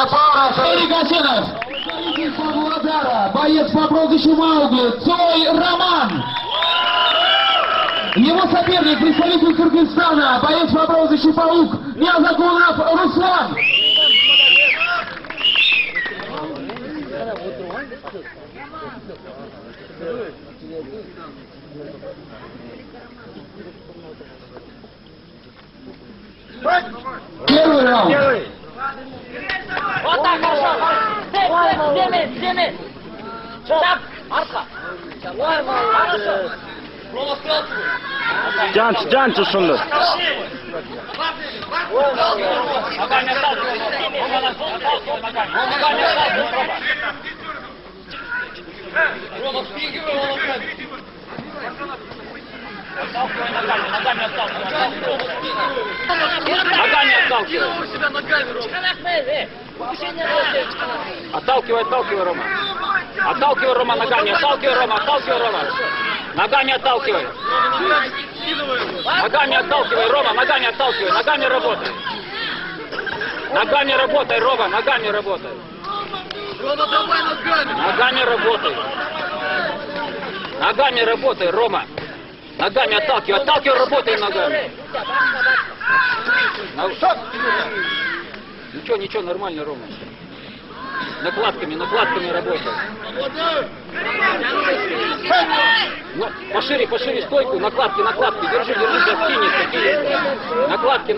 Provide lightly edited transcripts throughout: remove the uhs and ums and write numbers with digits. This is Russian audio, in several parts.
Очная пара. Гасенов. Павлодара. Боец по прозвищу Маугли. Цой Роман. Его соперник, представитель Кыргызстана. Боец по прозвищу Паук. Ниязакунов Руслан. Первый раунд. Вот так, хорошо. Стеми. Шап, арка. Хорошо. Can şunu. Отталкивай, Рома. Отталкивай, Рома, ногами. Отталкивай, Рома. Ногами отталкивай. Ногами отталкивай, Рома, ногами отталкивай. Ногами работай. Ногами работай, Рома, ногами работай. Ногами работай. Ногами работай, Рома. Ногами отталкивай, работай ногами. Ничего, нормально, Рома. Накладками работай. Ну, пошире стойку, накладки. Держи, сейчас кинется. Накладки.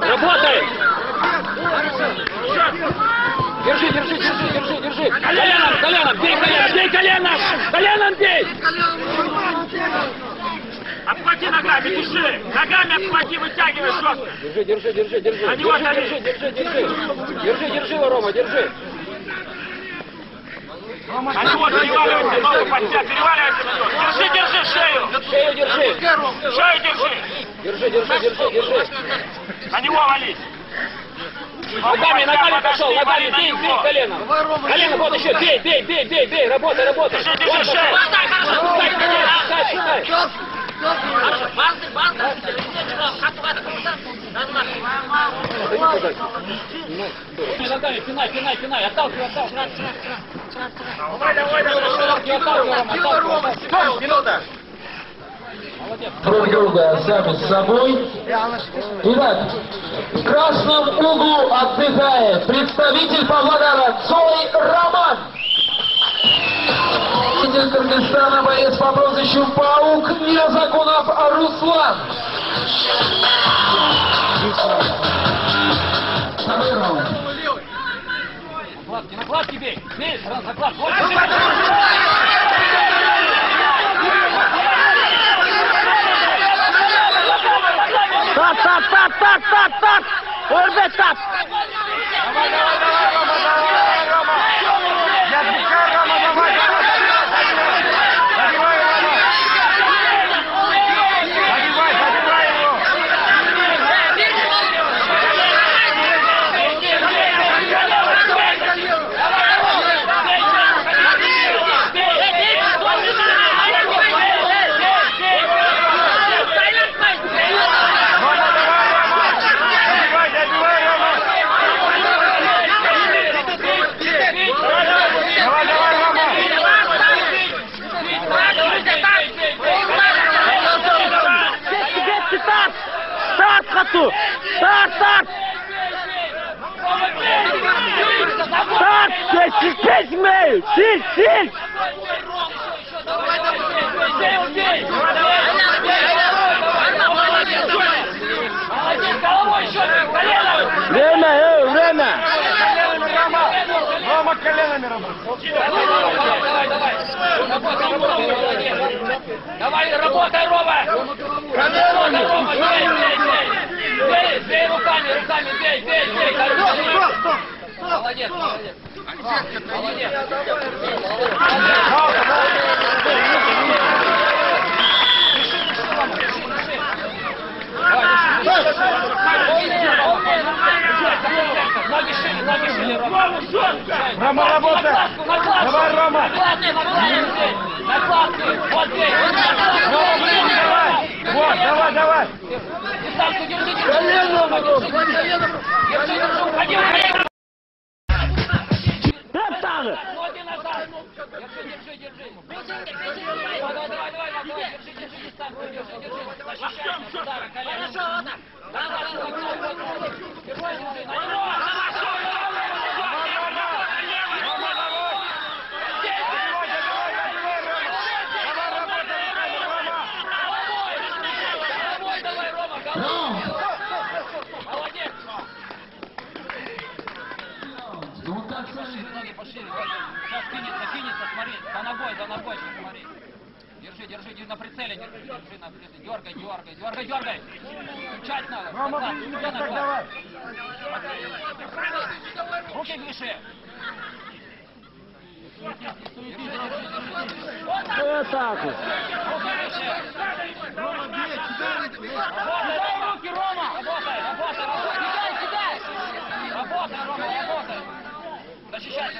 Работай! Держи. Коленом, бей коленом, бей! Обхвати ногами, держи! Ногами обхвати, вытягивай жестко! Держи. Держи его, Рома, держи! На него переваливайся, ногу под себя, переваливайся на него! Держи шею! Шею держи! Шею держи! Держи! На него вались! Ногами пошел, бей коленом! Колено, вот еще, бей! Работай! Держи шею! Шутай! Ногами, пинай, отталкивай. Давай. Минута! Друг друга сами с собой. Итак, в красном углу отдыхает представитель Павлодара Цой Роман. Представитель Кыргызстана, боец по прозвищу Паук, Ниязакунов Руслан. Второй раунд. Накладки бей! Сразу накладки! Так! Орбет так! Давай, Рома! Я отвечаю, Рома, давай! Забивай его! Старт! Силь! Время! Рома коленами работает. Давай, работай, Рома! Рома, бей руками, бей! Молодец! Ноги шире, Рома, работай! Давай, Рома! Накладки! Вот здесь! Вот, давай! Дистанцию держи! Ноги назад. Держи. Давай. Держи дистанцию. Держи. Защищайся. Удара, колено. Держи. На него. Молодец! Ноги пошире. Сейчас кинется, смотри. За ногой, сейчас смотри. Держи, на прицеле Дергай. Включать надо. Назад. Руки выше. Вот так вот. Руки выше. Работай, руки, Рома! Работай! Кидай! Работай, Рома! Защищайся!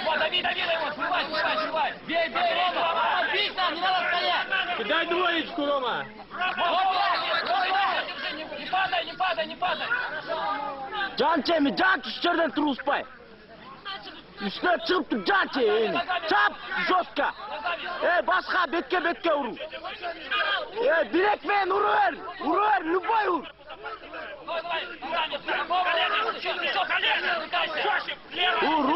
Вот, дави его! Срывай! Бей, Рома! Отлично! Не надо стоять! Дай двоечку, Рома. Не падай! Can çemi, can içeriden turuspay. Üstüne çıkıp can çemi. Çap, jotka. Başka betke vurur. Direkt ver, vuru ver, любой vur. Vur.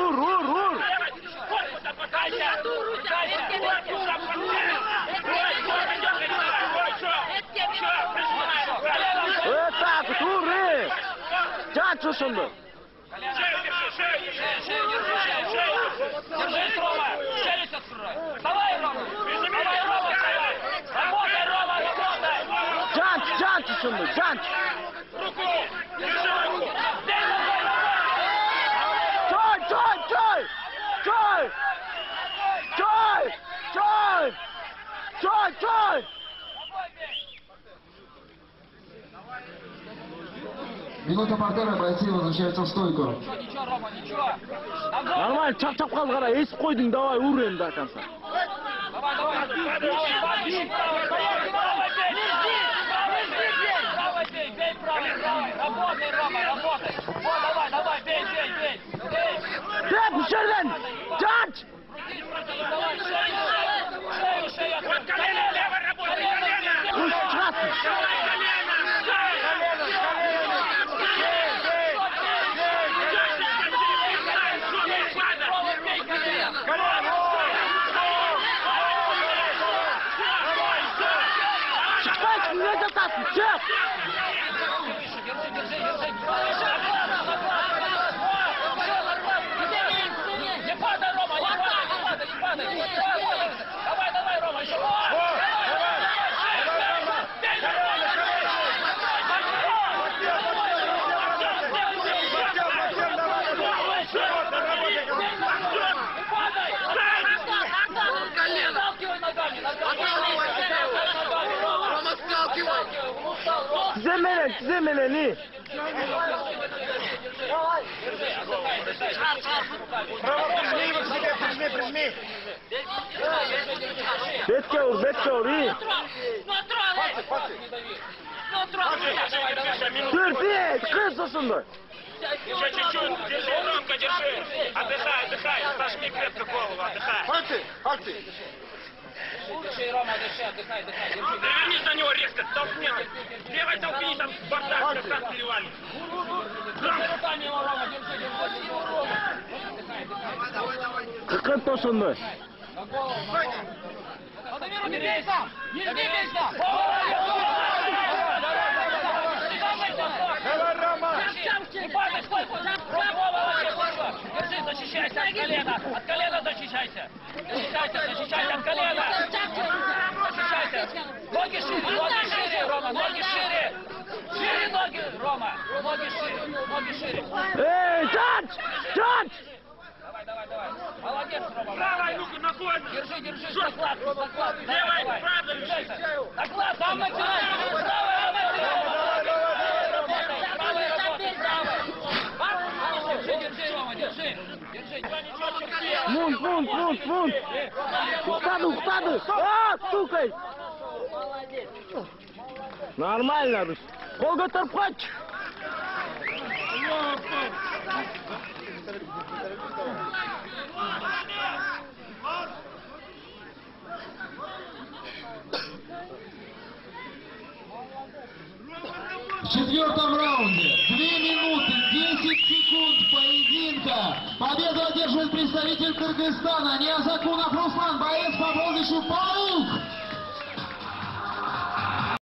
Так, vur. Can çuşundu. Шею Держись, Рома! Челюсть открывай! Вставай, Рома! Вставай! Работай, Рома, работай! Can çuşundu, can. руку! Держи руку! Чой! Минута повтора, бойцы возвращаются в стойку. Ничего, Рома, ничего. Нормально, чап кал кара, esip koydun, давай vur енді атанса. Давай. Правой бей, правой. Работай, Рома, работай. Вот, давай, бей. Hep içeriden, can! Давай, шею. Колено лево работай! Uç, çıkartın. Çıkmayın, ne de tatlı, çık! Не падай, Рома, не падай. Давай, Рома, еще. Земелени. Прижми! Betke vur, iyi. Dur, kızısın dur. Еще чуть-чуть! Держи, Ромка, держи! Отдыхай! Сожми крепко голову, отдыхай! Факты! Дыши, Рома, отдыхай. Вернись на него резко, толкни! Левой толкни, там бардак, как перевали! Держи руками его, Рома, держи. Kıkın tosundu. Не бей сам! Давай, Рома! Не падай, стой! Держи, защищайся от колена защищайся! Защищайся от колена! Защищайся! Ноги шире, Рома, ноги шире! Шире ноги, Рома! Ноги шире! Эй, Джанч! Давай! Молодец, Рома! Правой руку ногой! Держи! Заклад! Левой, Давай! правой! Заклад! Сам начинай! Держи, Рома, держи! Мун! Ухтаdı! Стукай! Нормально, Русь. Колга торпач. В четвертом раунде 2 минуты 10 секунд поединка. Победу одерживает представитель Кыргызстана Ниязакунов Руслан, боец по прозвищу Паук.